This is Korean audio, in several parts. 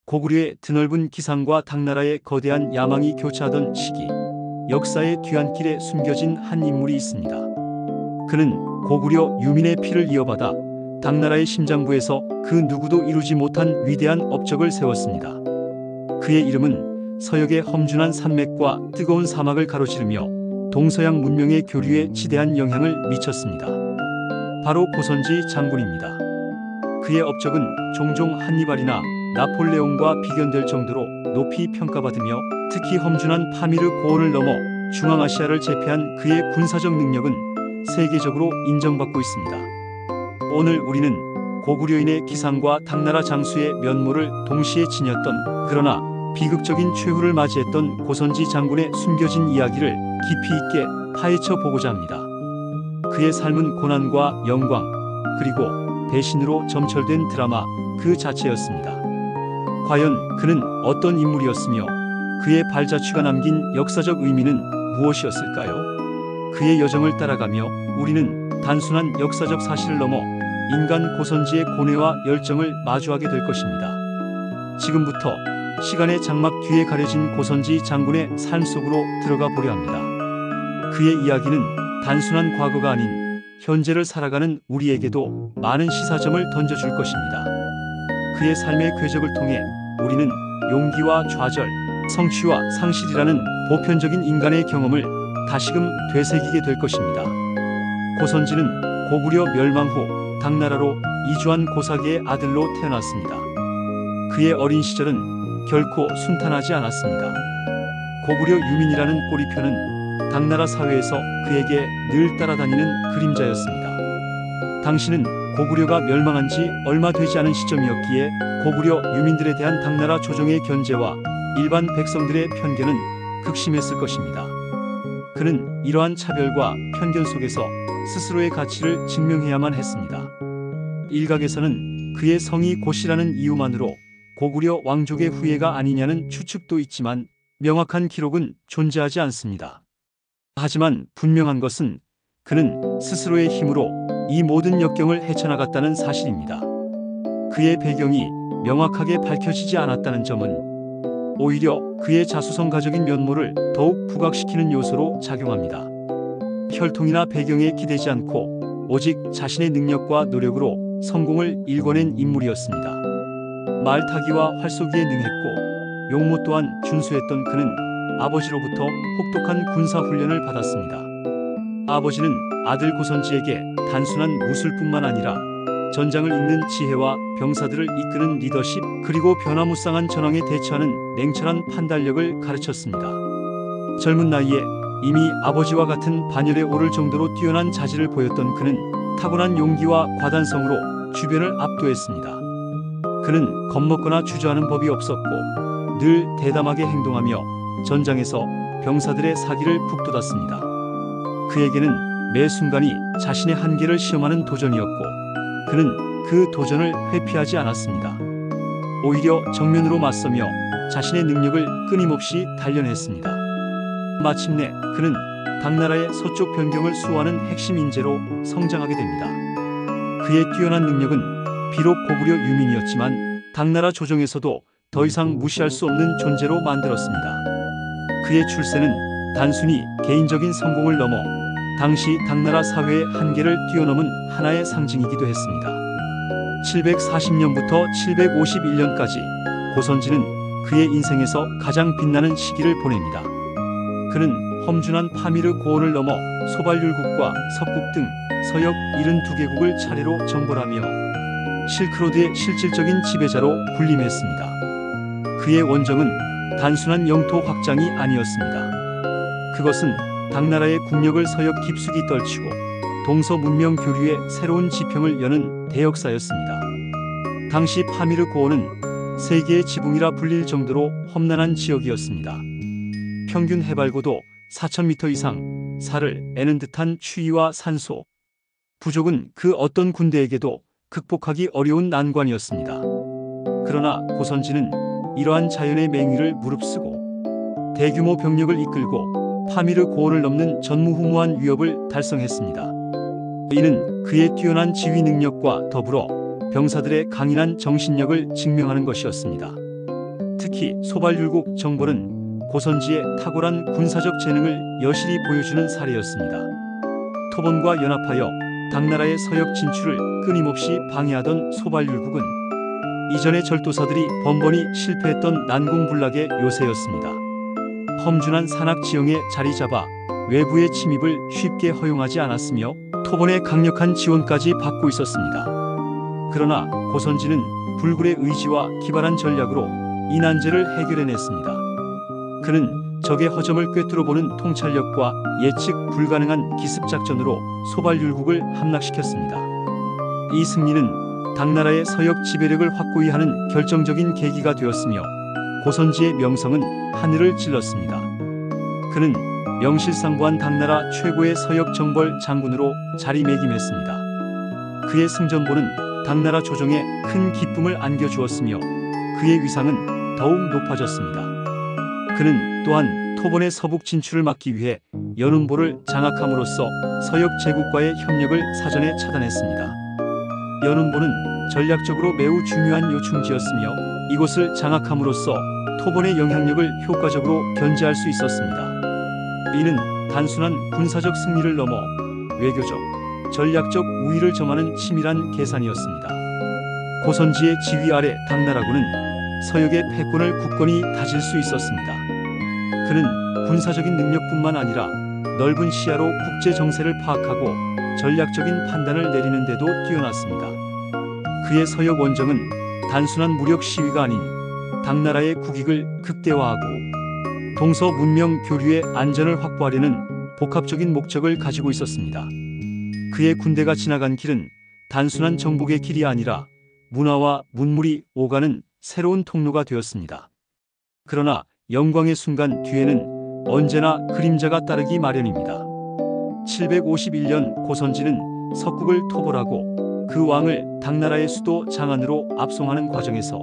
고구려의 드넓은 기상과 당나라의 거대한 야망이 교차하던 시기, 역사의 뒤안길에 숨겨진 한 인물이 있습니다. 그는 고구려 유민의 피를 이어받아 당나라의 심장부에서 그 누구도 이루지 못한 위대한 업적을 세웠습니다. 그의 이름은 서역의 험준한 산맥과 뜨거운 사막을 가로지르며 동서양 문명의 교류에 지대한 영향을 미쳤습니다. 바로 고선지 장군입니다. 그의 업적은 종종 한니발이나 나폴레옹과 비견될 정도로 높이 평가받으며 특히 험준한 파미르 고원을 넘어 중앙아시아를 제패한 그의 군사적 능력은 세계적으로 인정받고 있습니다. 오늘 우리는 고구려인의 기상과 당나라 장수의 면모를 동시에 지녔던, 그러나 비극적인 최후를 맞이했던 고선지 장군의 숨겨진 이야기를 깊이 있게 파헤쳐 보고자 합니다. 그의 삶은 고난과 영광, 그리고 배신으로 점철된 드라마 그 자체였습니다. 과연 그는 어떤 인물이었으며 그의 발자취가 남긴 역사적 의미는 무엇이었을까요? 그의 여정을 따라가며 우리는 단순한 역사적 사실을 넘어 인간 고선지의 고뇌와 열정을 마주하게 될 것입니다. 지금부터 시간의 장막 뒤에 가려진 고선지 장군의 삶 속으로 들어가 보려 합니다. 그의 이야기는 단순한 과거가 아닌 현재를 살아가는 우리에게도 많은 시사점을 던져줄 것입니다. 그의 삶의 궤적을 통해 우리는 용기와 좌절, 성취와 상실이라는 보편적인 인간의 경험을 다시금 되새기게 될 것입니다. 고선지는 고구려 멸망 후 당나라로 이주한 고사계의 아들로 태어났습니다. 그의 어린 시절은 결코 순탄하지 않았습니다. 고구려 유민이라는 꼬리표는 당나라 사회에서 그에게 늘 따라다니는 그림자였습니다. 당시는 고구려가 멸망한 지 얼마 되지 않은 시점이었기에 고구려 유민들에 대한 당나라 조정의 견제와 일반 백성들의 편견은 극심했을 것입니다. 그는 이러한 차별과 편견 속에서 스스로의 가치를 증명해야만 했습니다. 일각에서는 그의 성이 고씨라는 이유만으로 고구려 왕족의 후예가 아니냐는 추측도 있지만 명확한 기록은 존재하지 않습니다. 하지만 분명한 것은 그는 스스로의 힘으로 이 모든 역경을 헤쳐나갔다는 사실입니다. 그의 배경이 명확하게 밝혀지지 않았다는 점은 오히려 그의 자수성가적인 면모를 더욱 부각시키는 요소로 작용합니다. 혈통이나 배경에 기대지 않고 오직 자신의 능력과 노력으로 성공을 일궈낸 인물이었습니다. 말타기와 활쏘기에 능했고 용모 또한 준수했던 그는 아버지로부터 혹독한 군사훈련을 받았습니다. 아버지는 아들 고선지에게 단순한 무술뿐만 아니라 전장을 읽는 지혜와 병사들을 이끄는 리더십, 그리고 변화무쌍한 전황에 대처하는 냉철한 판단력을 가르쳤습니다. 젊은 나이에 이미 아버지와 같은 반열에 오를 정도로 뛰어난 자질을 보였던 그는 타고난 용기와 과단성으로 주변을 압도했습니다. 그는 겁먹거나 주저하는 법이 없었고 늘 대담하게 행동하며 전장에서 병사들의 사기를 북돋았습니다. 그에게는 매 순간이 자신의 한계를 시험하는 도전이었고 그는 그 도전을 회피하지 않았습니다. 오히려 정면으로 맞서며 자신의 능력을 끊임없이 단련했습니다. 마침내 그는 당나라의 서쪽 변경을 수호하는 핵심 인재로 성장하게 됩니다. 그의 뛰어난 능력은 비록 고구려 유민이었지만 당나라 조정에서도 더 이상 무시할 수 없는 존재로 만들었습니다. 그의 출세는 단순히 개인적인 성공을 넘어 당시 당나라 사회의 한계를 뛰어넘은 하나의 상징이기도 했습니다. 740년부터 751년까지 고선지는 그의 인생에서 가장 빛나는 시기를 보냅니다. 그는 험준한 파미르 고원을 넘어 소발률국과 석국 등 서역 72개국을 차례로 정벌하며 실크로드의 실질적인 지배자로 군림했습니다. 그의 원정은 단순한 영토 확장이 아니었습니다. 그것은 당나라의 국력을 서역 깊숙이 떨치고 동서 문명 교류의 새로운 지평을 여는 대역사였습니다. 당시 파미르 고원은 세계의 지붕이라 불릴 정도로 험난한 지역이었습니다. 평균 해발고도 4,000m 이상, 살을 애는 듯한 추위와 산소, 부족은 그 어떤 군대에게도 극복하기 어려운 난관이었습니다. 그러나 고선지는 이러한 자연의 맹위를 무릅쓰고 대규모 병력을 이끌고 파미르 고원을 넘는 전무후무한 위협을 달성했습니다. 이는 그의 뛰어난 지휘 능력과 더불어 병사들의 강인한 정신력을 증명하는 것이었습니다. 특히 소발율곡 정벌은 고선지의 탁월한 군사적 재능을 여실히 보여주는 사례였습니다. 토본과 연합하여 당나라의 서역 진출을 끊임없이 방해하던 소발율국은 이전의 절도사들이 번번이 실패했던 난공불락의 요새였습니다. 험준한 산악 지형에 자리 잡아 외부의 침입을 쉽게 허용하지 않았으며 토본의 강력한 지원까지 받고 있었습니다. 그러나 고선지는 불굴의 의지와 기발한 전략으로 이 난제를 해결해냈습니다. 그는 적의 허점을 꿰뚫어보는 통찰력과 예측 불가능한 기습작전으로 소발율국을 함락시켰습니다. 이 승리는 당나라의 서역 지배력을 확고히 하는 결정적인 계기가 되었으며 고선지의 명성은 하늘을 찔렀습니다. 그는 명실상부한 당나라 최고의 서역 정벌 장군으로 자리매김했습니다. 그의 승전보는 당나라 조정에 큰 기쁨을 안겨주었으며 그의 위상은 더욱 높아졌습니다. 그는 또한 토본의 서북 진출을 막기 위해 연운보를 장악함으로써 서역 제국과의 협력을 사전에 차단했습니다. 연운보는 전략적으로 매우 중요한 요충지였으며 이곳을 장악함으로써 토본의 영향력을 효과적으로 견제할 수 있었습니다. 이는 단순한 군사적 승리를 넘어 외교적, 전략적 우위를 점하는 치밀한 계산이었습니다. 고선지의 지휘 아래 당나라군은 서역의 패권을 굳건히 다질 수 있었습니다. 그는 군사적인 능력뿐만 아니라 넓은 시야로 국제 정세를 파악하고 전략적인 판단을 내리는 데도 뛰어났습니다. 그의 서역 원정은 단순한 무력 시위가 아닌 당나라의 국익을 극대화하고 동서 문명 교류의 안전을 확보하려는 복합적인 목적을 가지고 있었습니다. 그의 군대가 지나간 길은 단순한 정복의 길이 아니라 문화와 문물이 오가는 새로운 통로가 되었습니다. 그러나 영광의 순간 뒤에는 언제나 그림자가 따르기 마련입니다. 751년 고선지는 석국을 토벌하고 그 왕을 당나라의 수도 장안으로 압송하는 과정에서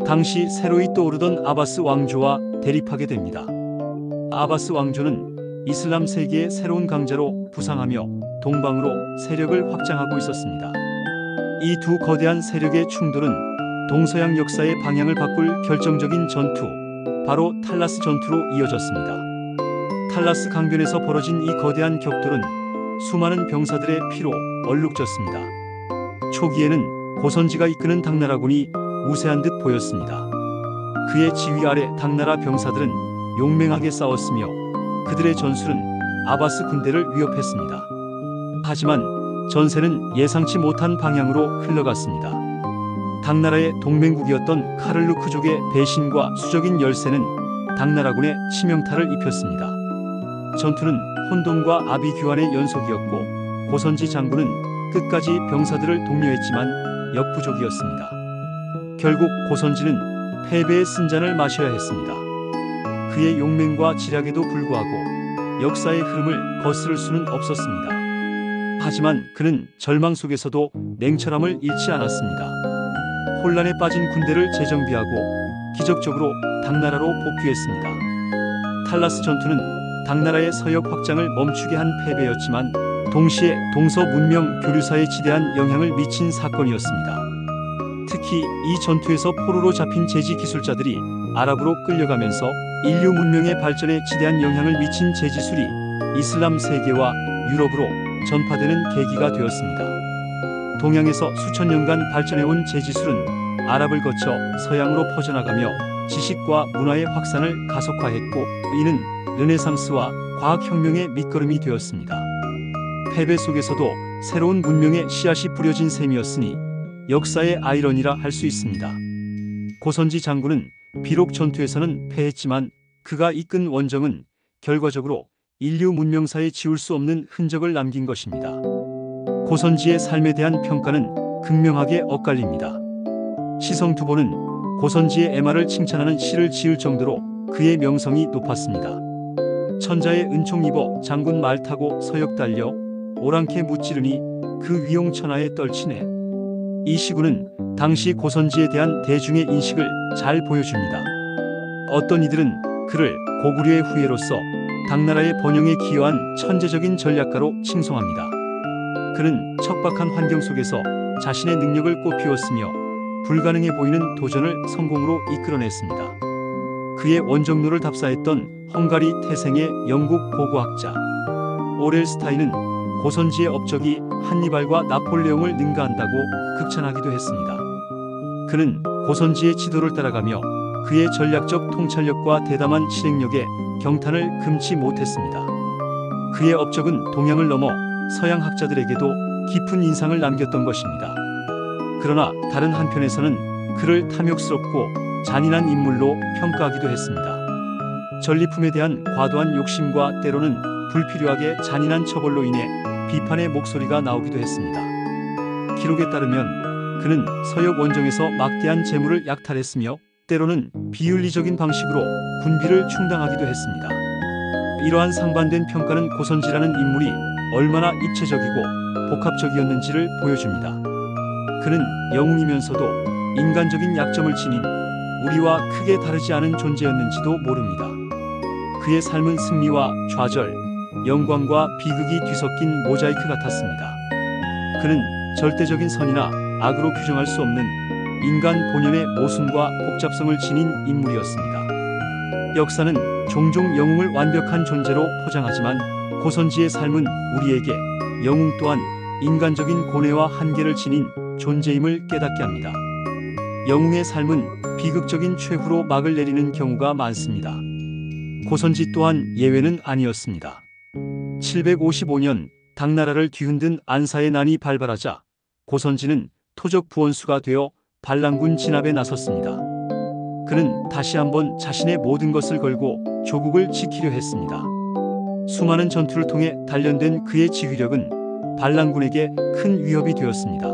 당시 새로이 떠오르던 아바스 왕조와 대립하게 됩니다. 아바스 왕조는 이슬람 세계의 새로운 강자로 부상하며 동방으로 세력을 확장하고 있었습니다. 이 두 거대한 세력의 충돌은 동서양 역사의 방향을 바꿀 결정적인 전투, 바로 탈라스 전투로 이어졌습니다. 탈라스 강변에서 벌어진 이 거대한 격돌은 수많은 병사들의 피로 얼룩졌습니다. 초기에는 고선지가 이끄는 당나라군이 우세한 듯 보였습니다. 그의 지휘 아래 당나라 병사들은 용맹하게 싸웠으며 그들의 전술은 아바스 군대를 위협했습니다. 하지만 전세는 예상치 못한 방향으로 흘러갔습니다. 당나라의 동맹국이었던 카를루크족의 배신과 수적인 열세는 당나라군에 치명타를 입혔습니다. 전투는 혼돈과 아비규환의 연속이었고 고선지 장군은 끝까지 병사들을 독려했지만 역부족이었습니다. 결국 고선지는 패배의 쓴잔을 마셔야 했습니다. 그의 용맹과 지략에도 불구하고 역사의 흐름을 거스를 수는 없었습니다. 하지만 그는 절망 속에서도 냉철함을 잃지 않았습니다. 혼란에 빠진 군대를 재정비하고 기적적으로 당나라로 복귀했습니다. 탈라스 전투는 당나라의 서역 확장을 멈추게 한 패배였지만 동시에 동서 문명 교류사에 지대한 영향을 미친 사건이었습니다. 특히 이 전투에서 포로로 잡힌 제지 기술자들이 아랍으로 끌려가면서 인류 문명의 발전에 지대한 영향을 미친 제지술이 이슬람 세계와 유럽으로 전파되는 계기가 되었습니다. 동양에서 수천 년간 발전해온 제지술은 아랍을 거쳐 서양으로 퍼져나가며 지식과 문화의 확산을 가속화했고 이는 르네상스와 과학혁명의 밑거름이 되었습니다. 패배 속에서도 새로운 문명의 씨앗이 뿌려진 셈이었으니 역사의 아이러니라 할 수 있습니다. 고선지 장군은 비록 전투에서는 패했지만 그가 이끈 원정은 결과적으로 인류 문명사에 지울 수 없는 흔적을 남긴 것입니다. 고선지의 삶에 대한 평가는 극명하게 엇갈립니다. 시성두보는 고선지의 애마를 칭찬하는 시를 지을 정도로 그의 명성이 높았습니다. 천자의 은총 입어 장군 말 타고 서역 달려 오랑캐 무찌르니 그 위용천하에 떨치네. 이 시구는 당시 고선지에 대한 대중의 인식을 잘 보여줍니다. 어떤 이들은 그를 고구려의 후예로서 당나라의 번영에 기여한 천재적인 전략가로 칭송합니다. 그는 척박한 환경 속에서 자신의 능력을 꽃피웠으며 불가능해 보이는 도전을 성공으로 이끌어냈습니다. 그의 원정로를 답사했던 헝가리 태생의 영국 고고학자 오렐스타인은 고선지의 업적이 한니발과 나폴레옹을 능가한다고 극찬하기도 했습니다. 그는 고선지의 지도를 따라가며 그의 전략적 통찰력과 대담한 실행력에 경탄을 금치 못했습니다. 그의 업적은 동양을 넘어 서양 학자들에게도 깊은 인상을 남겼던 것입니다. 그러나 다른 한편에서는 그를 탐욕스럽고 잔인한 인물로 평가하기도 했습니다. 전리품에 대한 과도한 욕심과 때로는 불필요하게 잔인한 처벌로 인해 비판의 목소리가 나오기도 했습니다. 기록에 따르면 그는 서역 원정에서 막대한 재물을 약탈했으며 때로는 비윤리적인 방식으로 군비를 충당하기도 했습니다. 이러한 상반된 평가는 고선지라는 인물이 얼마나 입체적이고 복합적이었는지를 보여줍니다. 그는 영웅이면서도 인간적인 약점을 지닌 우리와 크게 다르지 않은 존재였는지도 모릅니다. 그의 삶은 승리와 좌절, 영광과 비극이 뒤섞인 모자이크 같았습니다. 그는 절대적인 선이나 악으로 규정할 수 없는 인간 본연의 모순과 복잡성을 지닌 인물이었습니다. 역사는 종종 영웅을 완벽한 존재로 포장하지만 고선지의 삶은 우리에게 영웅 또한 인간적인 고뇌와 한계를 지닌 존재임을 깨닫게 합니다. 영웅의 삶은 비극적인 최후로 막을 내리는 경우가 많습니다. 고선지 또한 예외는 아니었습니다. 755년 당나라를 뒤흔든 안사의 난이 발발하자 고선지는 토적 부원수가 되어 반란군 진압에 나섰습니다. 그는 다시 한번 자신의 모든 것을 걸고 조국을 지키려 했습니다. 수많은 전투를 통해 단련된 그의 지휘력은 반란군에게 큰 위협이 되었습니다.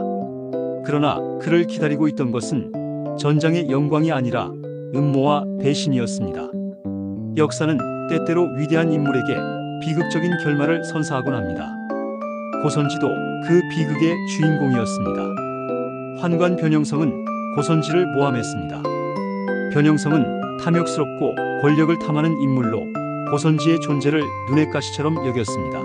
그러나 그를 기다리고 있던 것은 전장의 영광이 아니라 음모와 배신이었습니다. 역사는 때때로 위대한 인물에게 비극적인 결말을 선사하곤 합니다. 고선지도 그 비극의 주인공이었습니다. 환관 변형성은 고선지를 모함했습니다. 변형성은 탐욕스럽고 권력을 탐하는 인물로 고선지의 존재를 눈의 가시처럼 여겼습니다.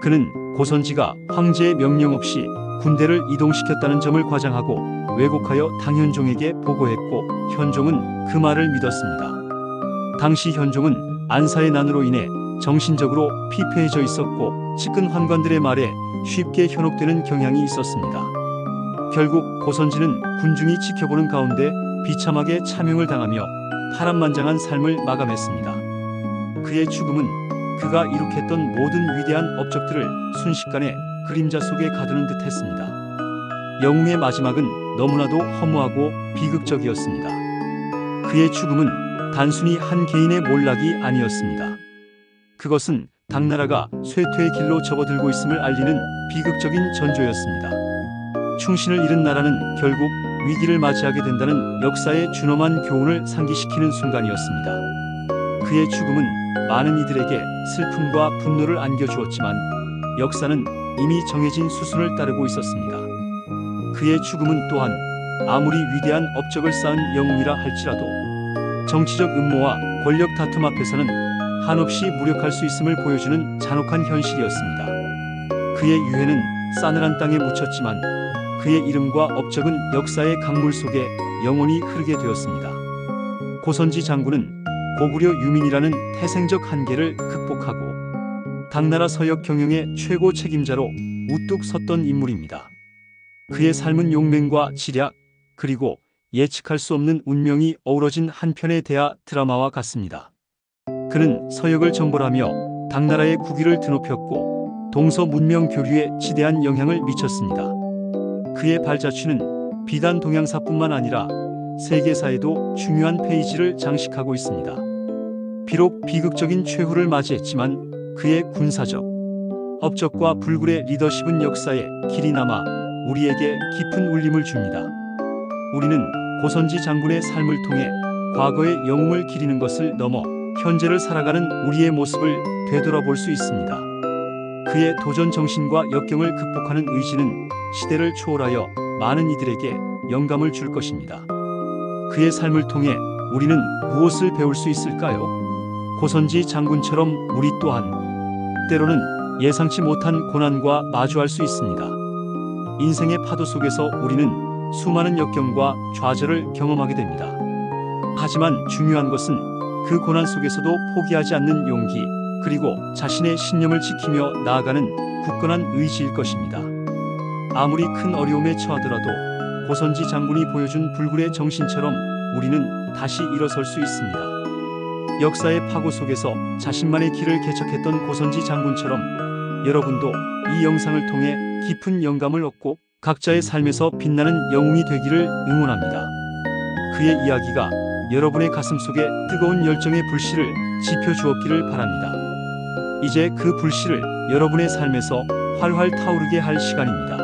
그는 고선지가 황제의 명령 없이 군대를 이동시켰다는 점을 과장하고 왜곡하여 당현종에게 보고했고 현종은 그 말을 믿었습니다. 당시 현종은 안사의 난으로 인해 정신적으로 피폐해져 있었고 측근 환관들의 말에 쉽게 현혹되는 경향이 있었습니다. 결국 고선지는 군중이 지켜보는 가운데 비참하게 참형을 당하며 파란만장한 삶을 마감했습니다. 그의 죽음은 그가 이룩했던 모든 위대한 업적들을 순식간에 그림자 속에 가두는 듯 했습니다. 영웅의 마지막은 너무나도 허무하고 비극적이었습니다. 그의 죽음은 단순히 한 개인의 몰락이 아니었습니다. 그것은 당나라가 쇠퇴의 길로 접어들고 있음을 알리는 비극적인 전조였습니다. 충신을 잃은 나라는 결국 위기를 맞이하게 된다는 역사의 준엄한 교훈을 상기시키는 순간이었습니다. 그의 죽음은 많은 이들에게 슬픔과 분노를 안겨주었지만 역사는 이미 정해진 수순을 따르고 있었습니다. 그의 죽음은 또한 아무리 위대한 업적을 쌓은 영웅이라 할지라도 정치적 음모와 권력 다툼 앞에서는 한없이 무력할 수 있음을 보여주는 잔혹한 현실이었습니다. 그의 유해는 싸늘한 땅에 묻혔지만 그의 이름과 업적은 역사의 강물 속에 영원히 흐르게 되었습니다. 고선지 장군은 고구려 유민이라는 태생적 한계를 극복하고 당나라 서역 경영의 최고 책임자로 우뚝 섰던 인물입니다. 그의 삶은 용맹과 지략 그리고 예측할 수 없는 운명이 어우러진 한 편의 대하 드라마와 같습니다. 그는 서역을 정벌하며 당나라의 국위를 드높였고 동서 문명 교류에 지대한 영향을 미쳤습니다. 그의 발자취는 비단 동양사뿐만 아니라 세계사에도 중요한 페이지를 장식하고 있습니다. 비록 비극적인 최후를 맞이했지만 그의 군사적 업적과 불굴의 리더십은 역사에 길이 남아 우리에게 깊은 울림을 줍니다. 우리는 고선지 장군의 삶을 통해 과거의 영웅을 기리는 것을 넘어 현재를 살아가는 우리의 모습을 되돌아볼 수 있습니다. 그의 도전 정신과 역경을 극복하는 의지는 시대를 초월하여 많은 이들에게 영감을 줄 것입니다. 그의 삶을 통해 우리는 무엇을 배울 수 있을까요? 고선지 장군처럼 우리 또한 때로는 예상치 못한 고난과 마주할 수 있습니다. 인생의 파도 속에서 우리는 수많은 역경과 좌절을 경험하게 됩니다. 하지만 중요한 것은 그 고난 속에서도 포기하지 않는 용기, 그리고 자신의 신념을 지키며 나아가는 굳건한 의지일 것입니다. 아무리 큰 어려움에 처하더라도 고선지 장군이 보여준 불굴의 정신처럼 우리는 다시 일어설 수 있습니다. 역사의 파고 속에서 자신만의 길을 개척했던 고선지 장군처럼 여러분도 이 영상을 통해 깊은 영감을 얻고 각자의 삶에서 빛나는 영웅이 되기를 응원합니다. 그의 이야기가 여러분의 가슴 속에 뜨거운 열정의 불씨를 지펴 주었기를 바랍니다. 이제 그 불씨를 여러분의 삶에서 활활 타오르게 할 시간입니다.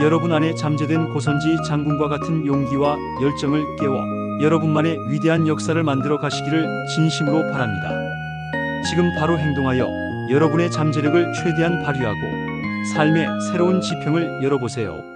여러분 안에 잠재된 고선지 장군과 같은 용기와 열정을 깨워 여러분만의 위대한 역사를 만들어 가시기를 진심으로 바랍니다. 지금 바로 행동하여 여러분의 잠재력을 최대한 발휘하고 삶의 새로운 지평을 열어보세요.